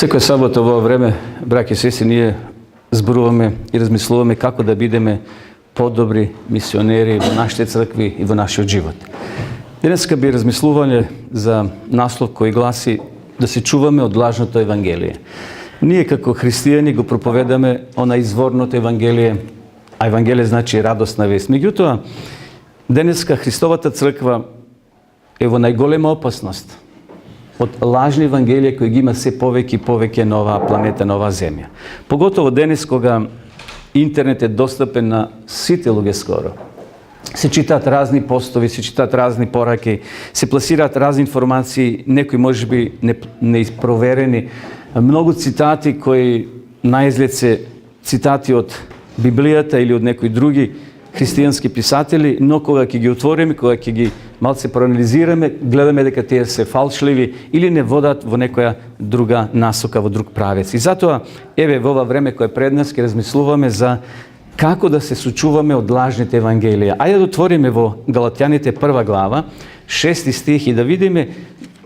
Секоја сабота во ова време, браќи и сестри, ние зборуваме и размислуваме како да бидеме подобри мисионери во нашите цркви и во нашиот живот. Денеска би размислувале за наслов кој гласи да се чуваме од лажното евангелие. Ние како христијани го проповедаме она изворното евангелие, а евангелие значи радосна вест. Меѓутоа, денеска Христовата црква е во најголема опасност од лажни евангелија кои ги има се повеќе и повеќе на оваа планета, на оваа земја. Поготово денес кога интернет е достапен на сите луѓе скоро. Се читаат разни постови, се читаат разни пораки, се пласираат разни информации, некои можеби неиспроверени, многу цитати кои наизглед се цитати од Библијата или од некои други христијански писатели, но кога ќе ги отвориме, кога ќе ги малце проанализираме, гледаме дека тие се фалшливи или не водат во некоја друга насока, во друг правец. И затоа, еве, во ова време кое пред нас, ќе размислуваме за како да се сочуваме од лажните евангелија. Ајде да отвориме во Галатјаните 1 глава, 6 стих и да видиме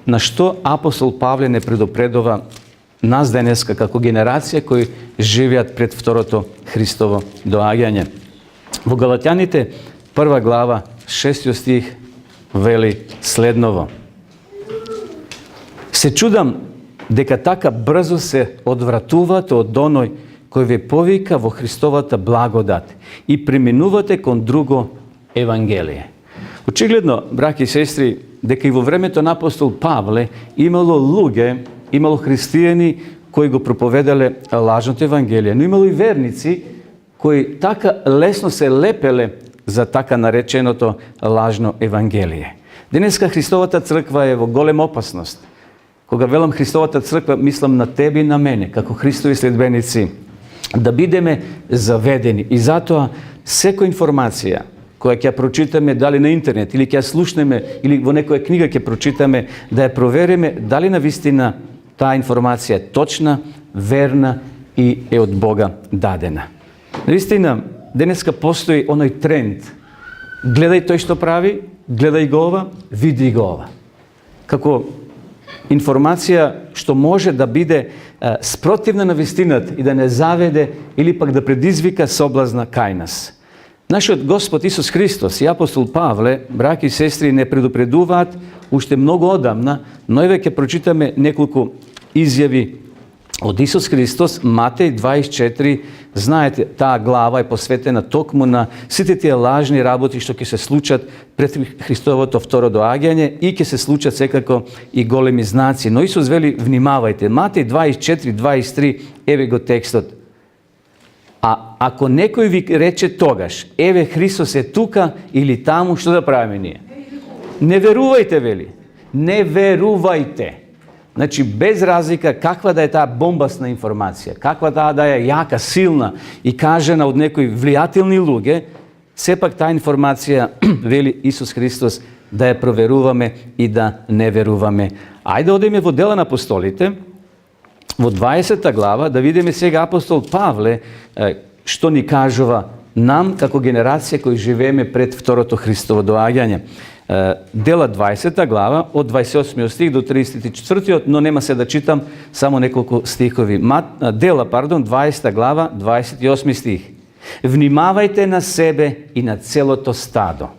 на што апостол Павле не предупредува нас денеска како генерација кои живеат пред второто Христово доаѓање. Во Галатјаните 1 глава, 6 стих вели следново. Се чудам дека така брзо се одвратувате од оној кој ве повика во Христовата благодат и преминувате кон друго евангелие. Очигледно, браќи и сестри, дека и во времето на апостол Павле имало луѓе, имало христијани кои го проповедале лажното евангелие, но имало и верници кои така лесно се лепеле за така нареченото лажно евангелие. Денеска Христовата црква е во голема опасност. Кога велам Христовата црква, мислам на тебе и на мене, како Христови следбеници, да бидеме заведени. И затоа, секоја информација која ќе ја прочитаме, дали на интернет, или ќе ја слушнеме, или во некоја книга ќе прочитаме, да ја провериме дали навистина таа информација е точна, верна и е од Бога дадена. Наистина, денеска постои оној тренд. Гледај тој што прави, гледај го ова, види го ова. Како информација што може да биде спротивна на вистината и да не заведе или пак да предизвика соблазна кај нас. Нашиот Господ Исус Христос и апостол Павле, браќи и сестри, не предупредуваат уште многу одамна, но еве ќе прочитаме неколку изјави од Исус Христос. Матеј 24, знаете, таа глава е посветена токму на сите тие лажни работи што ќе се случат пред Христовото второ доаѓање и ќе се случат секако и големи знаци. Но Исус вели, внимавајте. Матеј 24, 23, еве го текстот. А ако некој ви рече тогаш, еве Христос е тука или таму, што да правиме ние? Не верувајте, вели. Не верувајте. Значи, без разлика каква да е таа бомбасна информација, каква да е јака, силна и кажена од некои влијателни луѓе, сепак таа информација, вели Исус Христос, да ја проверуваме и да не веруваме. Ајде одиме во Дела на апостолите, во 20 глава, да видиме сега апостол Павле, што ни кажува нам како генерација кои живееме пред второто Христово доаѓање. Дела 20 глава, од 28 стих до 34, но нема се да читам, само неколку стихови. Дела, 20 глава, 28 стих. Внимавајте на себе и на целото стадо.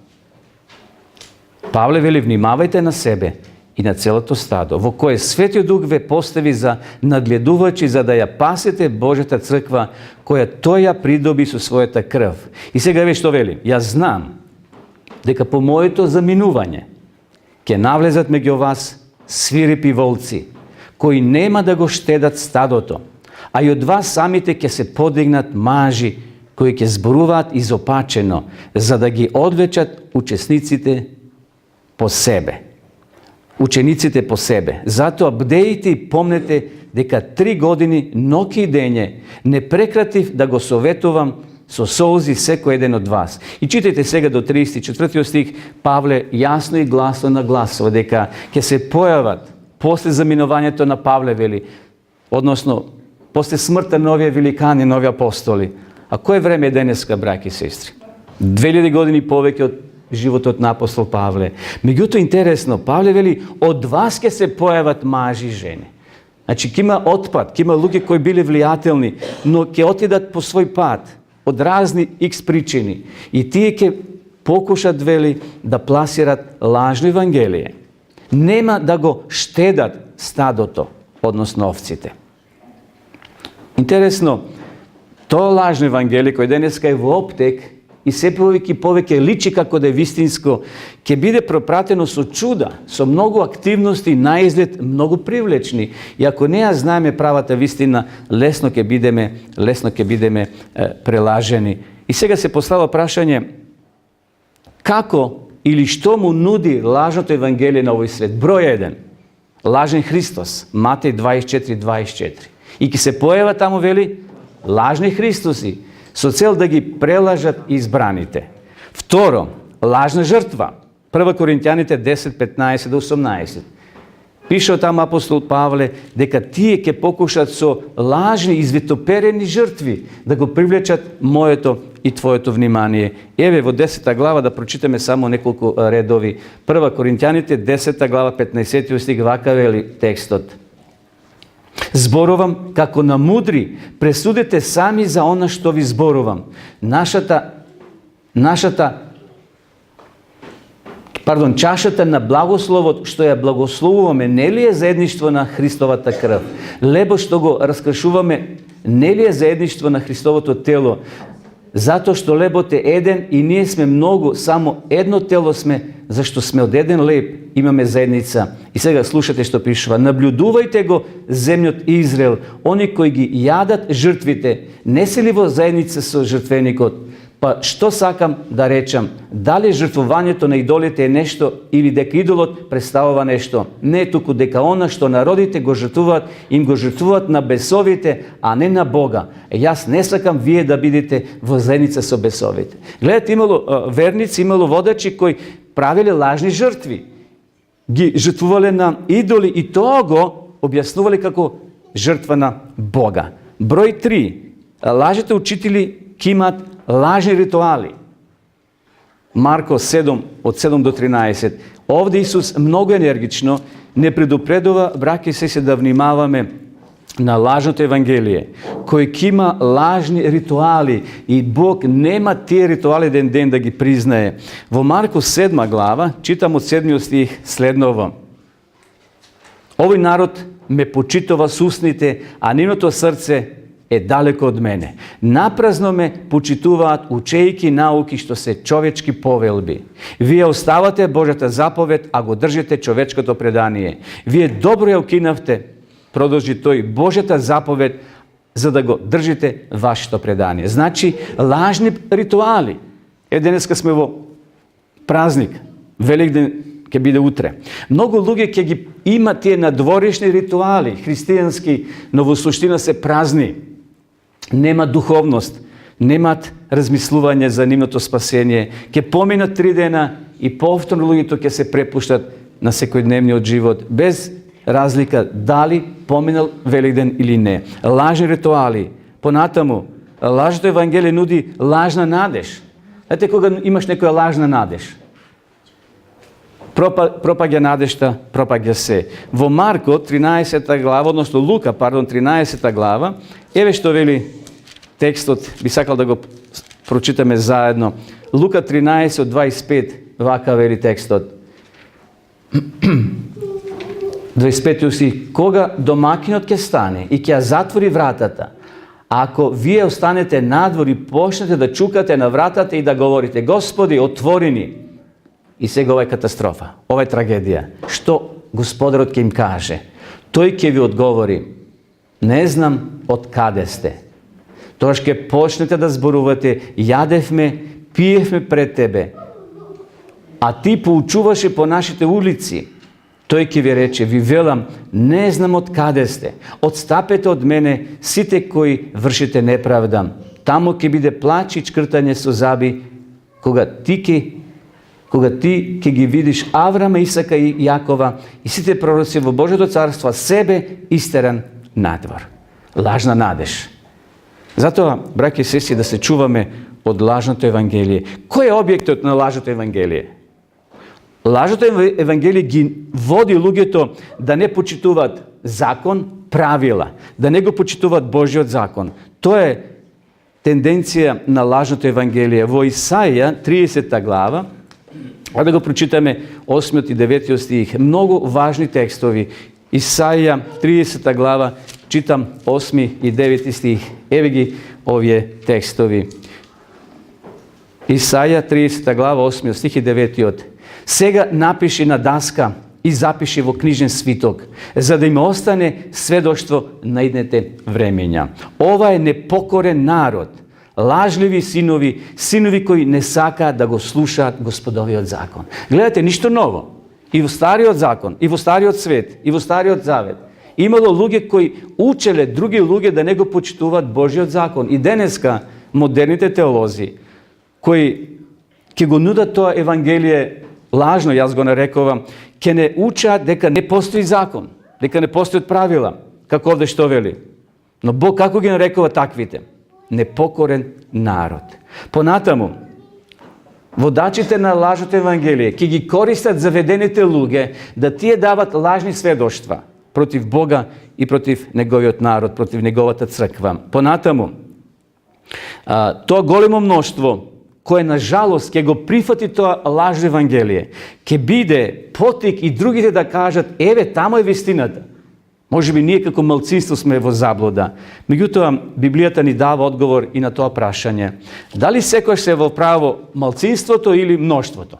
Павле вели, внимавајте на себе и на целото стадо, во кое Светиот Дух ве постави за надгледувачи, за да ја пасете Божјата црква, која тој ја придоби со својата крв. И сега ве што вели, јас знам дека по моето заминување ќе навлезат меѓу вас свирепи волци, кои нема да го штедат стадото, а и од вас самите ќе се подигнат мажи, кои ќе зборуваат изопачено, за да ги одвлечат учениците по себе. Затоа бдејте и помнете дека 3 години, ноќ и дење, не прекратив да го советувам со солзи секој еден од вас. И читајте сега до 34 стих, Павле јасно и гласно нагласува дека ќе се појават после заминувањето на Павле, вели, односно после смртта на овие великани, на овие апостоли. А кое време е денеска, браќи и сестри? 2000 години повеќе од животот на апостол Павле. Меѓутоа интересно, Павле вели, од вас ќе се појават мажи и жени. Значи, ќе има отпад, ќе има луѓе кои биле влијателни, но ќе отидат по свој пат, од разни икс причини. И тие ќе покушат, вели, да пласират лажно евангелие. Нема да го штедат стадото, односно овците. Интересно, тоа лажно евангелие кој денеска е во оптек и се повеќе личи како да е вистинско, ќе биде пропратено со чуда, со многу активности, наизглед многу привлечни. И ако не ја знаеме правата вистина, лесно ќе бидеме прелажени. И сега се поставува прашање, како или што му нуди лажното евангелие на овој свет? Број 1. Лажен Христос, Матеј 24:24. И ќе се појава таму, вели, лажни Христоси, со цел да ги прелажат избраните. Второ, лажна жртва. 1 Коринтјаните 10:15-18. Пише таму апостол Павле дека тие ќе покушат со лажни извитоперени жртви да го привлечат моето и твоето внимание. Еве во 10 глава да прочитаме само неколку редови. 1 Коринтјаните 10 глава 15 стих, вака вели текстот. Зборувам како на мудри, пресудете сами за она што ви зборувам. Чашата на благословот што ја благословуваме, не ли е заедништво на Христовата крв? Лебо што го раскршуваме, не ли е заедништво на Христовото тело? Затоа што лебот е еден и ние сме многу, само едно тело сме, зашто сме од еден леб, имаме заедница. И сега слушате што пишува. Наблюдувајте го земјот Израел, они кои ги јадат жртвите, не се ли во заедница со жртвеникот? Па што сакам да речам? Дали жртвувањето на идолите е нешто или дека идолот представува нешто? Не, туку дека она што народите го жртвуваат, им го жртвуваат на бесовите, а не на Бога. Јас не сакам вие да бидете во заедница со бесовите. Гледате, имало верници, имало водачи кои правиле лажни жртви. Ги жртвувале на идоли и тоа го објаснувале како жртва на Бога. Број 3. Лажите учители ќе имаат лажни ритуали. Марко 7, од 7 до 13. Овде Исус многу енергично не предупредува, браќа и сестри, да внимаваме на лажното евангелие, кој ќе има лажни ритуали и Бог нема тие ритуали еден ден да ги признае. Во Марко 7 глава, читам од 7 стих следново. Овој народ ме почитува с устните, а нивното срце е далеко од мене. Напразно ме почитуваат, учејки науки што се човечки повелби. Вие оставате Божјата заповед, а го држите човечкото предание. Вие добро ја укинавте, продолжи тој, Божјата заповед, за да го држите вашето предание. Значи, лажни ритуали. Денеска сме во празник, Великден ќе биде утре. Многу луѓе ќе ги има тие надворешни ритуали, христијански, но во суштина се празни. Нема духовност, немат размислување за нивното спасение. Ќе поминат 3 дена и повторно луѓето ќе се препуштат на секојдневниот живот, без разлика дали поминал Великден или не. Лажни ритуали. Понатаму, лажното евангелие нуди лажна надеж. Знаете, кога имаш некоја лажна надеж, пропаѓа надежта, пропаѓа се. Во Марко 13 глава, односно Лука, 13 глава, еве што вели текстот, би сакал да го прочитаме заедно. Лука 13 од 25, вака вели текстот. 25 стих. Кога домакинот ќе стане и ќе ја затвори вратата, ако вие останете надвор и почнете да чукате на вратата и да говорите: Господи, отвори ни. И сега ова е катастрофа, ова е трагедија. Што Господарот ќе им каже? Тој ќе ви одговори: не знам од каде сте. Тогаш ќе почнете да зборувате: јадевме, пиевме пред тебе, а ти поучуваше по нашите улици. Тој ќе ви рече: ви велам, не знам од каде сте. Отстапете од мене, сите кои вршите неправда. Таму ќе биде плач и чкртање со заби, кога ти ќе ги видиш Аврама, Исака и Јакова и сите пророци во Божјото царство, себе истеран надвор. Лажна надеж. Затоа, браќи и сестри, да се чуваме од лажното евангелие. Кој е објектот на лажното евангелие? Лажното евангелие ги води луѓето да не почитуваат закон, правила, да не го почитуваат Божиот закон. Тоа е тенденција на лажното евангелие. Во Исаија 30 глава, а да го прочитаме 8 и 9 стих, многу важни текстови. Исаија 30 глава, читам 8 и 9 стих. Еве ги овие текстови. Исаја 30 глава, 8 стих и 9. Сега напиши на даска и запиши во книжен свиток, за да им остане сведоштво на идните времења. Ова е непокорен народ, лажливи синови, синови кои не сакаат да го слушаат Господовиот закон. Гледате, ништо ново. И во Стариот закон, и во Стариот свет, и во Стариот завет. Имало луѓе кои учеле други луѓе да не го почитуваат Божиот закон. И денеска модерните теолози кои ќе го нудат тоа евангелие лажно, јас го нарекувам, ќе не учат дека не постои закон, дека не постојат правила, како овде што вели. Но Бог како ги нарекува таквите? Непокорен народ. Понатаму, водачите на лажното евангелие ќе ги користат заведените луѓе да тие дават лажни сведоштва против Бога и против неговиот народ, против неговата црква. Понатаму, тоа големо мноштво кое на жалост ќе го прифати тоа лажно евангелие, ќе биде потик и другите да кажат, еве, тамо е вистината. Може би ние како малцинство сме во заблуда. Меѓутоа, Библијата ни дава одговор и на тоа прашање. Дали секојаш се во право малцинството или мноштвото?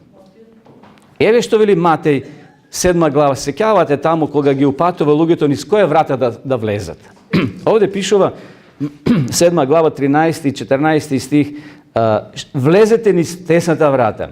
Еве што вели Матеј 7 глава. Сеќавате таму кога ги упатува луѓето низ која врата да влезат. Овде пишува 7 глава 13 и 14 стих, влезете низ тесната врата,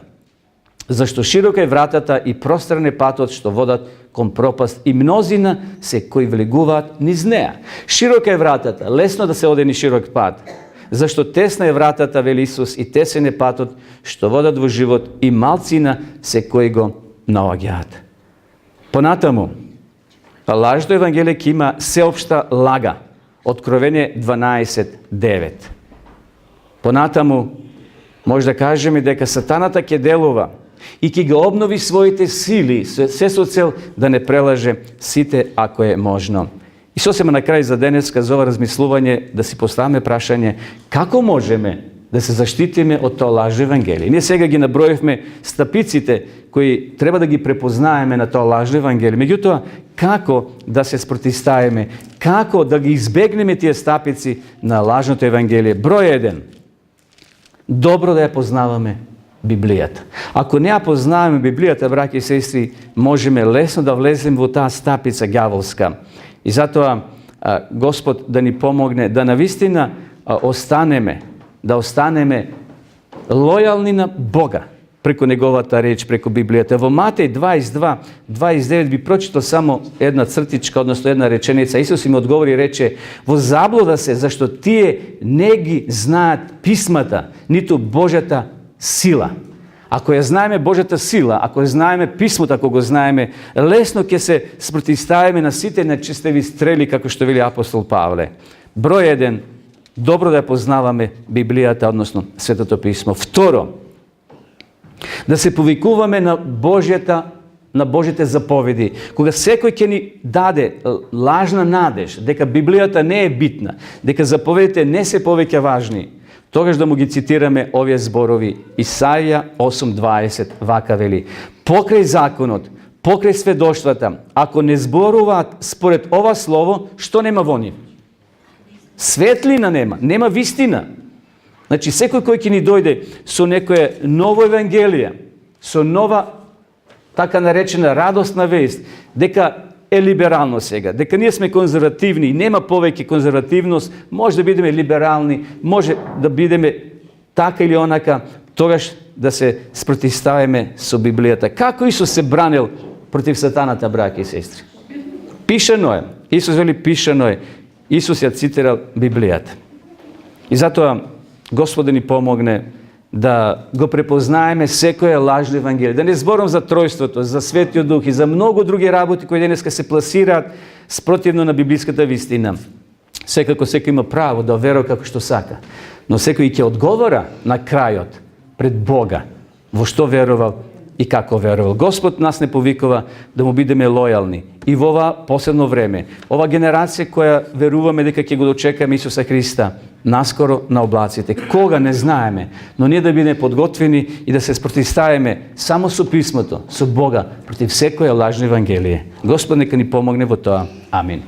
зашто широка е вратата и простран е патот што водат кон пропаст и мнозина се кои влегуваат низ неа. Широка е вратата, лесно да се оде низ широк пат, зашто тесна е вратата, вели Исус, и тесен е патот што водат во живот и малцина се кои го наоѓаат. Понатаму, лажното евангелие ќе има сеопшта лага. Откровение 12:9. Понатаму, може да кажеме дека сатаната ќе делува и ќе го обнови своите сили, се со цел да не прелаже сите ако е можно. И сосема на крај за денеска за ова размислување да си поставиме прашање како можеме да се заштитиме од тоа лажно евангелие. Ние сега ги наброивме стапиците кои треба да ги препознаеме на тоа лажно евангелие. Меѓутоа, како да се спротивставиме, како да ги избегнеме тие стапици на лажното евангелие? Број 1. Добро да ја познаваме Библијата. Ако не ја познаваме Библијата, браќи и сестри, можеме лесно да влеземе во таа стапица ѓаволска. И затоа Господ да ни помогне да навистина останеме лојални на Бога преку неговата реч, преку Библијата. Во Матеј 22:29 би прочитал само една цртичка, односно една реченица. Исус им одговори и рече: во заблуда се, зашто тие не ги знаат писмата, ниту Божјата сила. Ако ја знаеме Божјата сила, ако ја знаеме писмото, ако го знаеме, лесно ќе се спротивставиме на сите нечестиви стрели, како што вели апостол Павле. Број 1. Добро да ја познаваме Библијата, односно Светото писмо. Второ, да се повикуваме на Божите заповеди. Кога секој ќе ни даде лажна надеж дека Библијата не е битна, дека заповедите не се повеќе важни, тогаш да му ги цитираме овие зборови. Исаија 8:20 вака вели: покрај законот, покрај сведоштвата, ако не зборуваат според ова слово, што нема во нив? Светлина нема вистина. Значи, секој кој ќе ни дојде со некоја ново евангелие, со нова, така наречена радосна вест, дека е либерално сега, дека ние сме конзервативни и нема повеќе конзервативност, може да бидеме либерални, може да бидеме така или онака, тогаш да се спротивставиме со Библијата. Како Исус се бранил против сатаната, браќи и сестри? Пишано е. Исус вели пишано е. Исус ја цитирал Библијата. И затоа Господ да ни помогне да го препознаеме секоја лажно евангелие. Да не зборам за тројството, за Светиот Дух и за многу други работи кои денеска се пласираат спротивно на библиската вистина. Секако секој има право да верува како што сака, но секој ќе одговора на крајот пред Бога во што верувал и како верувал. Господ нас не повикува да му бидеме лојални. И во ова посебно време, ова генерација која веруваме дека ќе го дочекаме Исуса Христа наскоро на облаците. Кога не знаеме, но ние да бидеме подготвени и да се спротивставиме само со писмото, со Бога, против секоја лажно евангелие. Господ нека ни помогне во тоа. Амин.